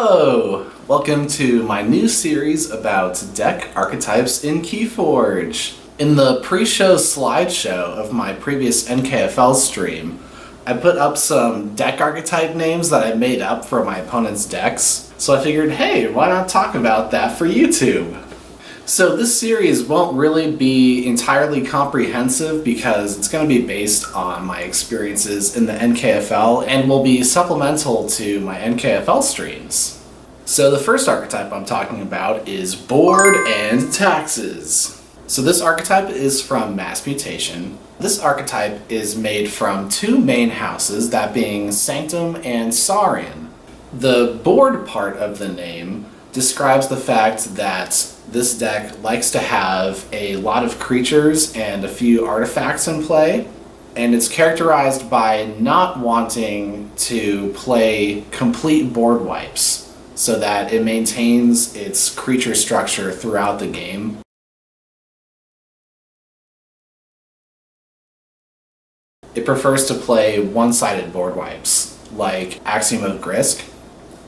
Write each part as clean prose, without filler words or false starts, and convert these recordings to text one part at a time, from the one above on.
Hello! Welcome to my new series about deck archetypes in KeyForge. In the pre-show slideshow of my previous NKFL stream, I put up some deck archetype names that I made up for my opponent's decks, so I figured, hey, why not talk about that for YouTube? So this series won't really be entirely comprehensive because it's going to be based on my experiences in the NKFL and will be supplemental to my NKFL streams. So the first archetype I'm talking about is Board and Taxes. So this archetype is from Mass Mutation. This archetype is made from two main houses, that being Sanctum and Saurian. The board part of the name describes the fact that this deck likes to have a lot of creatures and a few artifacts in play, and it's characterized by not wanting to play complete board wipes so that it maintains its creature structure throughout the game. It prefers to play one-sided board wipes, like Axiom of Grisk.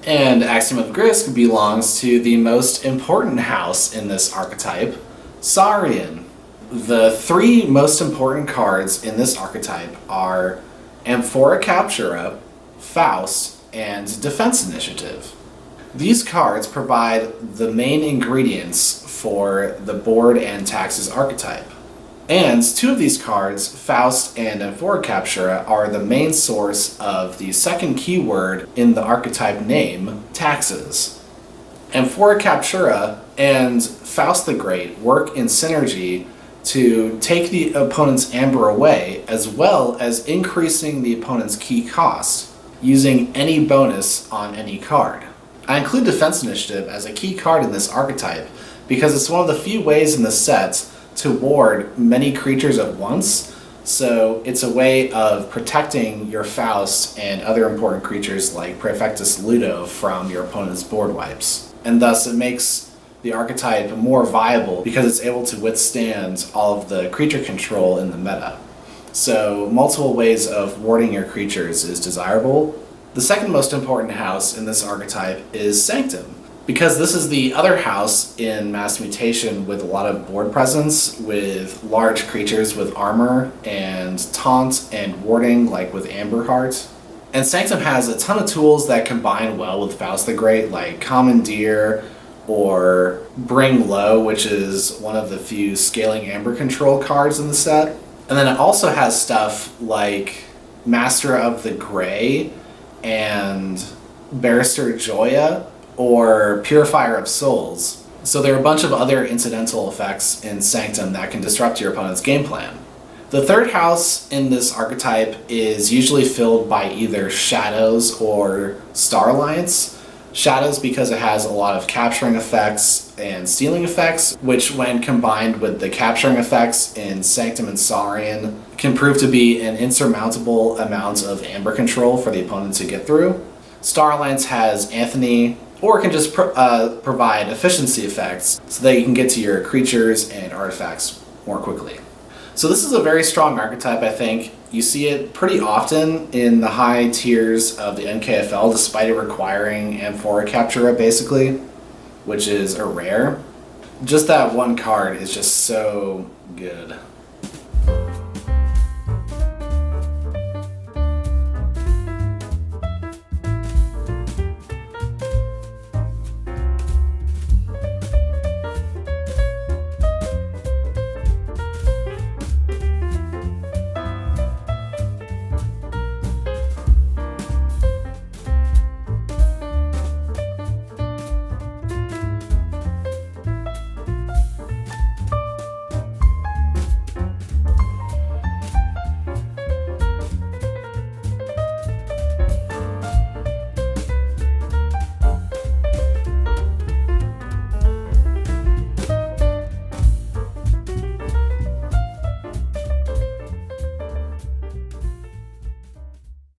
And Axiom of Grisk belongs to the most important house in this archetype, Saurian. The three most important cards in this archetype are Amphora Captura, Faust, and Defense Initiative. These cards provide the main ingredients for the Board and Taxes archetype. And two of these cards, Faust and Amphora Captura, are the main source of the second keyword in the archetype name, Taxes. Amphora Captura and Faust the Great work in synergy to take the opponent's amber away, as well as increasing the opponent's key cost, using any bonus on any card. I include Defense Initiative as a key card in this archetype because it's one of the few ways in the set to ward many creatures at once, so it's a way of protecting your Faust and other important creatures like Praefectus Ludo from your opponent's board wipes. And thus it makes the archetype more viable because it's able to withstand all of the creature control in the meta. So multiple ways of warding your creatures is desirable. The second most important house in this archetype is Sanctum, because this is the other house in Mass Mutation with a lot of board presence, with large creatures with armor and taunt and warding, like with Amberheart. And Sanctum has a ton of tools that combine well with Faust the Great, like Commandeer or Bring Low, which is one of the few scaling amber control cards in the set. And then it also has stuff like Master of the Grey and Barrister Joya, or Purifier of Souls. So there are a bunch of other incidental effects in Sanctum that can disrupt your opponent's game plan. The third house in this archetype is usually filled by either Shadows or Star Alliance. Shadows because it has a lot of capturing effects and stealing effects, which when combined with the capturing effects in Sanctum and Saurian can prove to be an insurmountable amount of amber control for the opponent to get through. Star Alliance has Anthony, or it can just provide efficiency effects so that you can get to your creatures and artifacts more quickly. So this is a very strong archetype, I think. You see it pretty often in the high tiers of the NKFL, despite it requiring Amphora Captura, basically, which is a rare. Just that one card is just so good.